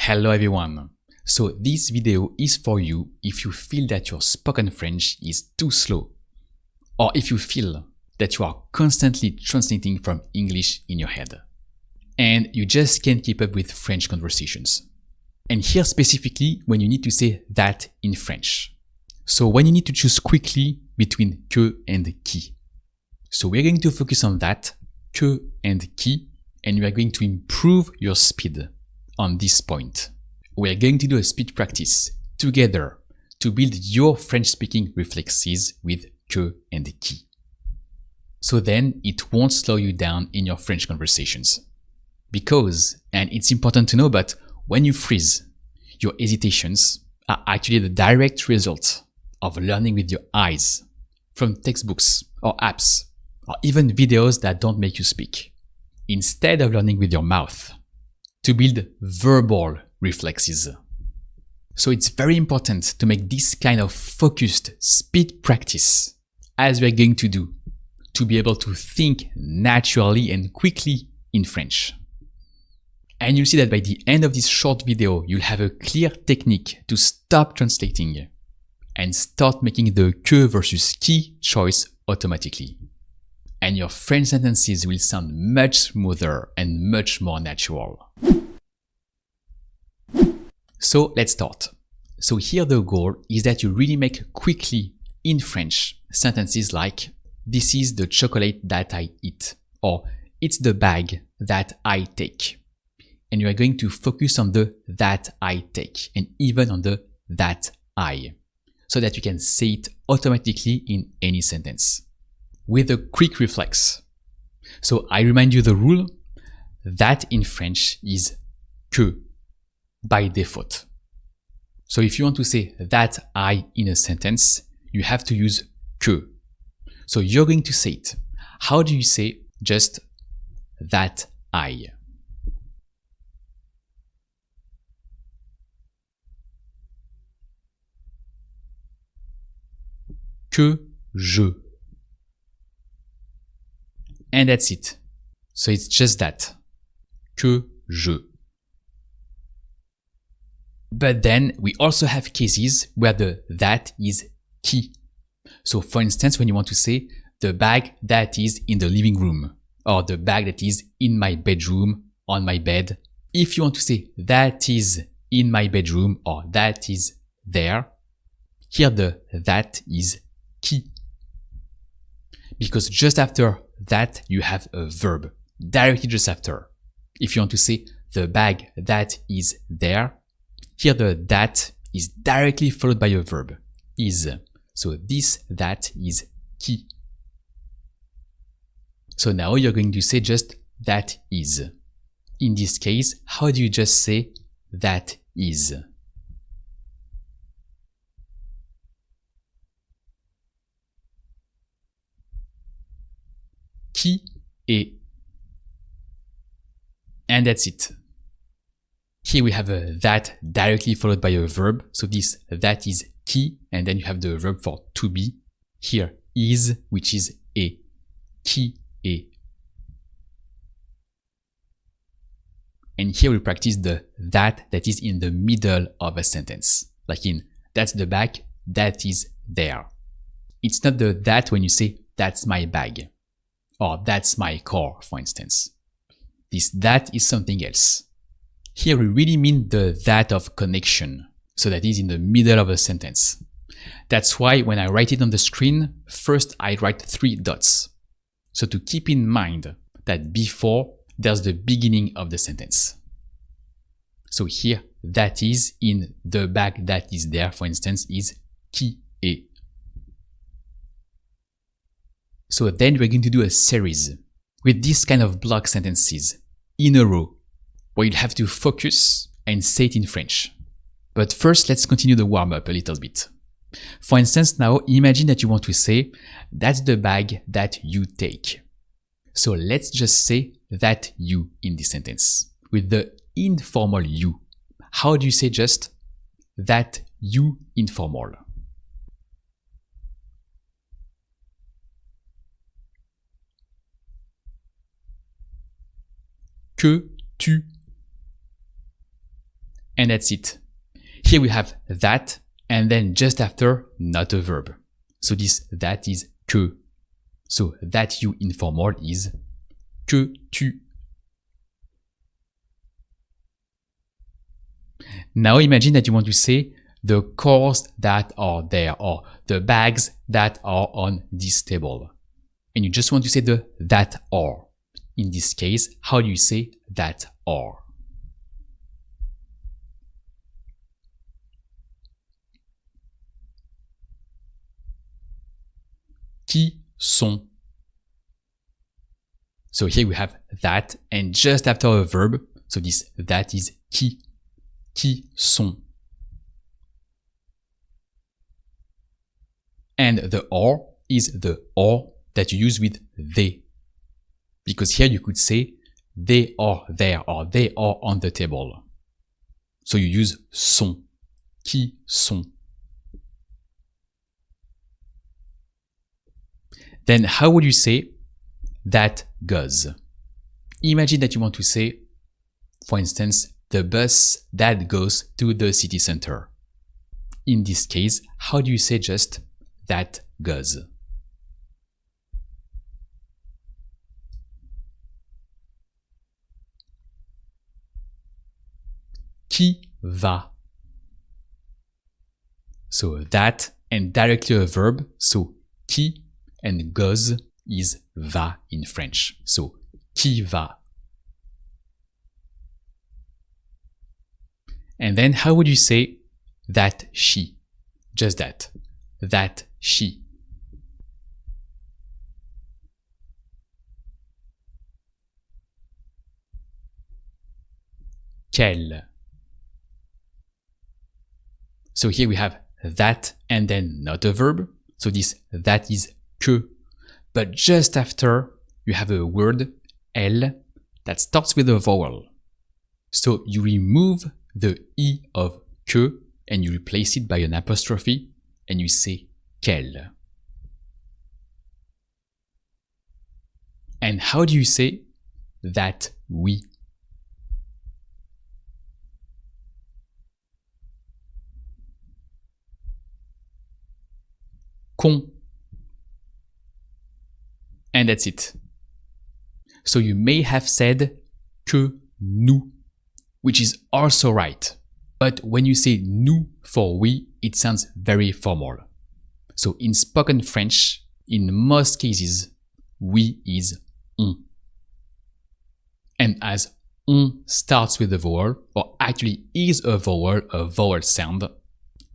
Hello everyone. So this video is for you if you feel that your spoken French is too slow, or if you feel that you are constantly translating from English in your head, and you just can't keep up with French conversations. And here specifically when you need to say that in French. So when you need to choose quickly between que and qui. So we're going to focus on that, que and qui, and we are going to improve your speed on this point. We're going to do a speech practice together to build your French speaking reflexes with que and qui. So then it won't slow you down in your French conversations. Because, and it's important to know, but when you freeze, your hesitations are actually the direct result of learning with your eyes from textbooks or apps or even videos that don't make you speak, instead of learning with your mouth to build verbal reflexes. So it's very important to make this kind of focused speed practice, as we're going to do, to be able to think naturally and quickly in French. And you'll see that by the end of this short video, you'll have a clear technique to stop translating and start making the que versus qui choice automatically. And your French sentences will sound much smoother and much more natural. So let's start. So here the goal is that you really make quickly in French sentences like "This is the chocolate that I eat" or "It's the bag that I take." And you are going to focus on the "that I take" and even on the "that I," so that you can say it automatically in any sentence with a quick reflex. So I remind you the rule that in French is que by default. So if you want to say "that I" in a sentence, you have to use que. So you're going to say it. How do you say just "that I"? Que je. And that's it. So it's just that. Que je. But then we also have cases where the "that" is qui. So for instance, when you want to say "the bag that is in the living room" or "the bag that is in my bedroom, on my bed," if you want to say "that is in my bedroom" or "that is there," here the "that" is qui. Because just after that, you have a verb directly just after. If you want to say "the bag that is there," here the "that" is directly followed by a verb, is. So this "that" is qui. So now you're going to say just "that is." In this case, how do you just say "that is"? Qui est. And that's it. Here we have a "that" directly followed by a verb. So this "that" is qui, and then you have the verb for to be. Here is, which is est. Qui est. And here we practice the "that" that is in the middle of a sentence. Like in "that's the bag that is there." It's not the "that" when you say "that's my bag" or "that's my car," for instance. This "that" is something else. Here we really mean the "that" of connection, so that is in the middle of a sentence. That's why when I write it on the screen, first I write 3 dots. So to keep in mind that before there's the beginning of the sentence. So here, "that is" in "the bag that is there," for instance, is qui est. So then we're going to do a series with this kind of block sentences in a row, where you'll have to focus and say it in French. But first, let's continue the warm-up a little bit. For instance, now imagine that you want to say, "That's the bag that you take." So let's just say "that you" in this sentence with the informal you. How do you say just "that you" informal? Que tu. and that's it. Here we have that, and then just after, not a verb. So this that is que. So that you informal is que tu. Now imagine that you want to say the cars that are there, or the bags that are on this table. And you just want to say the that are. In this case, how do you say that are? Qui sont. So here we have that, and just after a verb, so this that is qui. Qui sont. And the are is the are that you use with they. Because here you could say they are there, or they are on the table. So you use sont. Qui sont. Then how would you say that goes? Imagine that you want to say, for instance, the bus that goes to the city center. In this case, how do you say just that goes? Qui va? So that and directly a verb, so qui and goes is va in French. So qui va? And then how would you say that she? Just that. That she. Qu'elle. So here we have that and then not a verb. So this that is que. But just after you have a word elle that starts with a vowel. So you remove the I of que and you replace it by an apostrophe and you say qu'elle. And how do you say that we? Qu'on. And that's it. So you may have said que nous, which is also right. But when you say nous for we, it sounds very formal. So in spoken French, in most cases, we is on. And as on starts with a vowel, or actually is a vowel sound,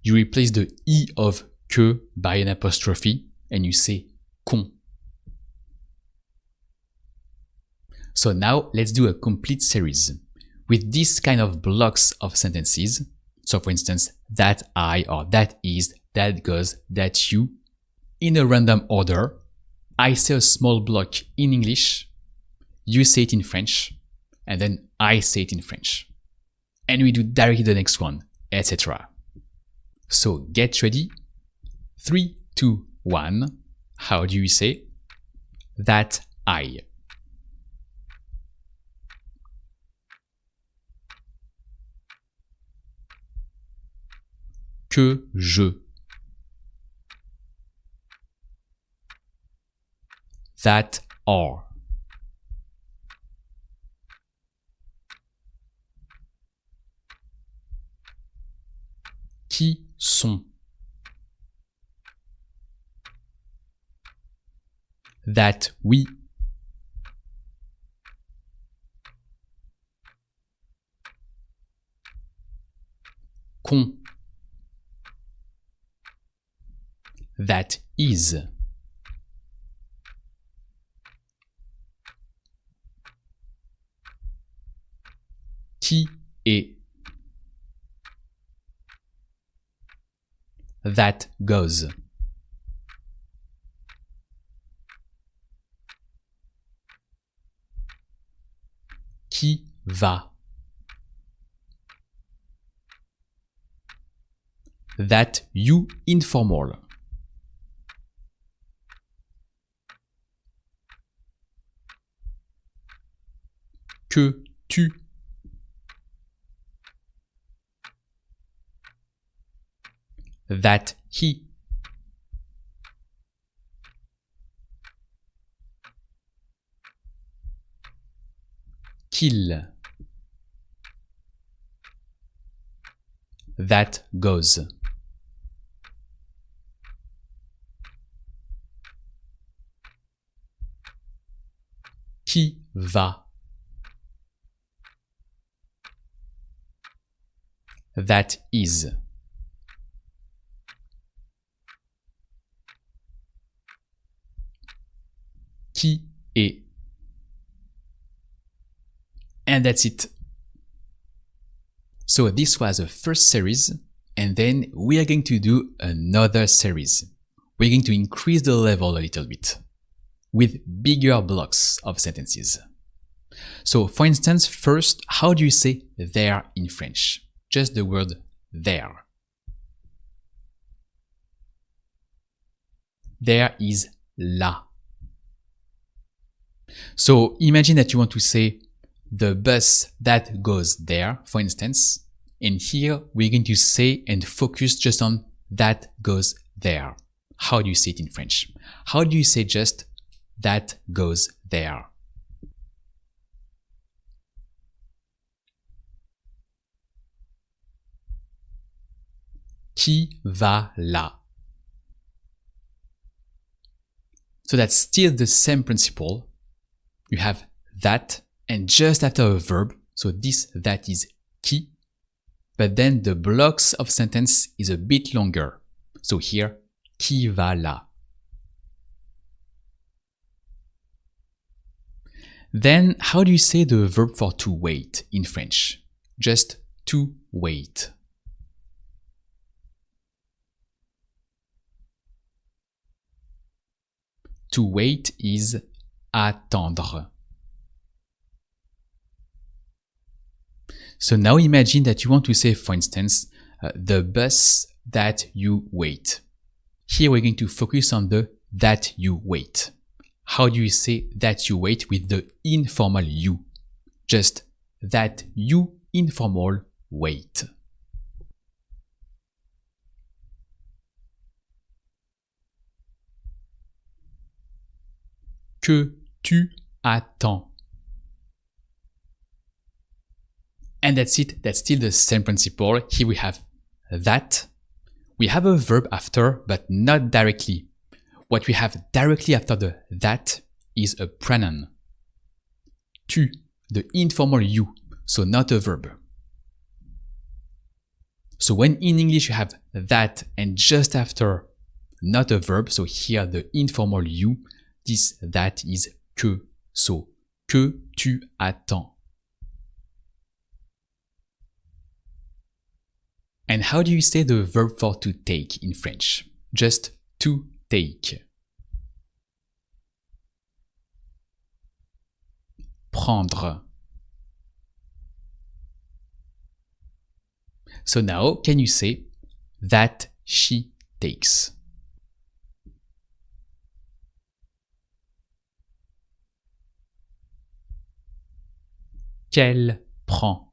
you replace the I of que by an apostrophe and you say qu'on. So now let's do a complete series with this kind of blocks of sentences. So for instance, that I or that is, that goes, that you, in a random order. I say a small block in English, you say it in French, and then I say it in French. And we do directly the next one, etc. So get ready. 3, 2, 1. How do you say that I? Que je. That are. Qui sont. That we. Qu'on. That is. Qui est. That goes. Qui va. That you informal. Que tu. that he. Qu'il. That goes. Qui va. That is. Qui est. And that's it. So this was the first series, and then we are going to do another series. We're going to increase the level a little bit with bigger blocks of sentences. So for instance, first, how do you say there in French? Just the word there. There is là. So imagine that you want to say the bus that goes there, for instance, and here we're going to say and focus just on that goes there. How do you say it in French? How do you say just that goes there? Qui va là? So that's still the same principle. You have that, and just after a verb, so this that is qui, but then the blocks of sentence is a bit longer. So here, qui va là. Then how do you say the verb for to wait in French? Just to wait. To wait is attendre. So now imagine that you want to say, for instance, the bus that you wait. Here we're going to focus on the that you wait. How do you say that you wait with the informal you? Just that you informal wait. Que tu attends. And that's it, that's still the same principle. Here we have that. We have a verb after, but not directly. What we have directly after the that is a pronoun. Tu, the informal you, so not a verb. So when in English you have that and just after not a verb, so here the informal you, this that is que, so que tu attends. And how do you say the verb for to take in French? Just to take. Prendre. So now, can you say that she takes? Qu'elle prend.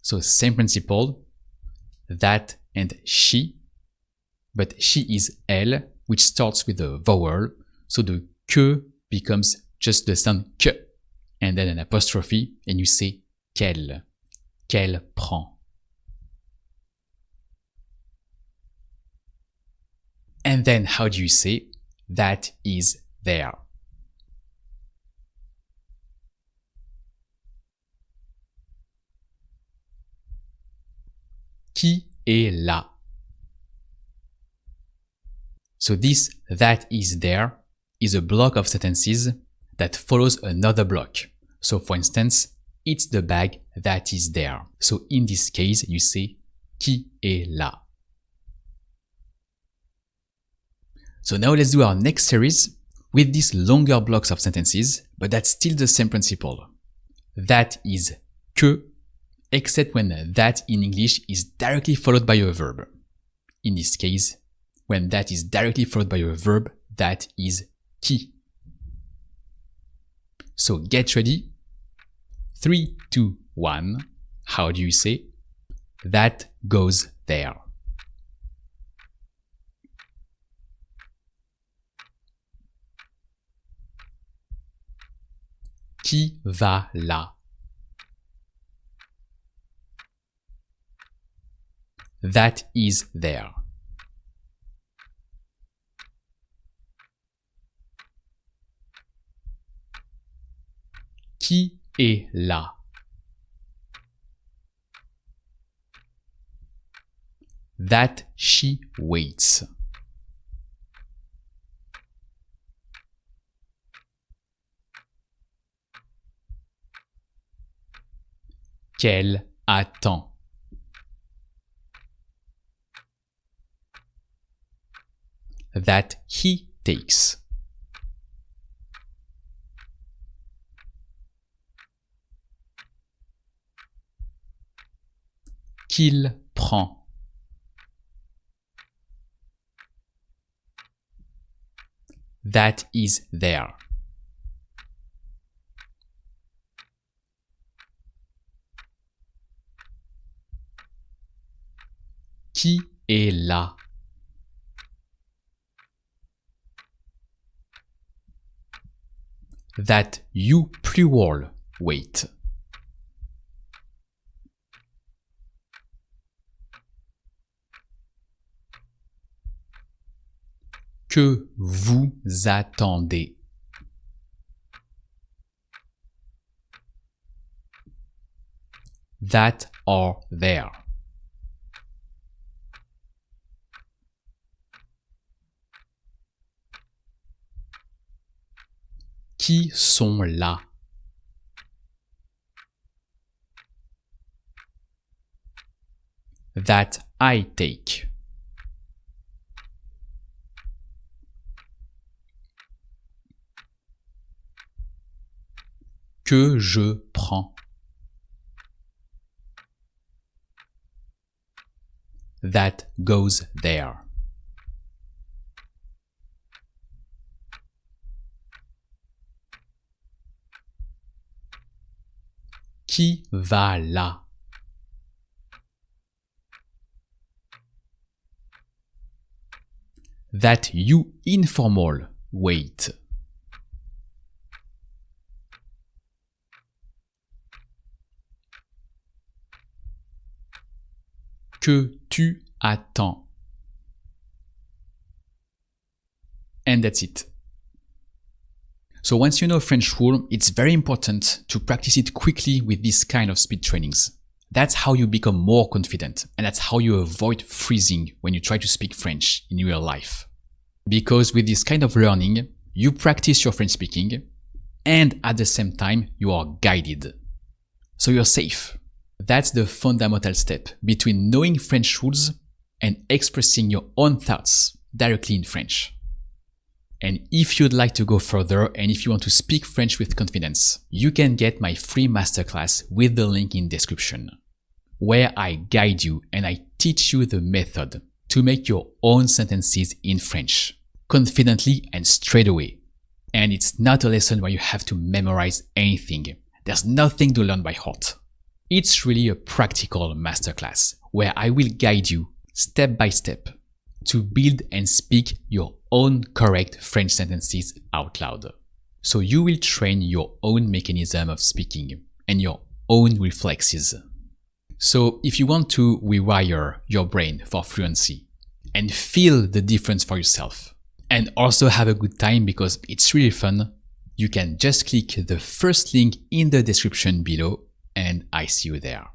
So same principle, that and she, but she is elle, which starts with a vowel, so the que becomes just the sound que, and then an apostrophe, and you say qu'elle prend. And then how do you say that is there? Qui est là? So this that is there is a block of sentences that follows another block. So for instance, it's the bag that is there. So in this case, you say qui est là? So now let's do our next series with these longer blocks of sentences, but that's still the same principle. That is que, except when that in English is directly followed by a verb. In this case, when that is directly followed by a verb, that is qui. So get ready. 3, 2, 1. How do you say that goes there? there? Qui va là? That is there. Qui est là? That she waits. Qu'elle attend. That he takes. Qu'il prend. That is there. Qui est là? That you plural wait. Que vous attendez. That are there. Qui sont là? That I take. Que je prends. That goes there. Qui va là? That you informal wait. Que tu attends. And that's it. So once you know French rule, it's very important to practice it quickly with this kind of speed trainings. That's how you become more confident, and that's how you avoid freezing when you try to speak French in real life. Because with this kind of learning, you practice your French speaking, and at the same time, you are guided. So you're safe. That's the fundamental step between knowing French rules and expressing your own thoughts directly in French. And if you'd like to go further and if you want to speak French with confidence, you can get my free masterclass with the link in description, where I guide you and I teach you the method to make your own sentences in French, confidently and straight away. And it's not a lesson where you have to memorize anything. There's nothing to learn by heart. It's really a practical masterclass where I will guide you step by step to build and speak your own correct French sentences out loud. So you will train your own mechanism of speaking and your own reflexes. So if you want to rewire your brain for fluency and feel the difference for yourself and also have a good time because it's really fun, you can just click the first link in the description below and I see you there.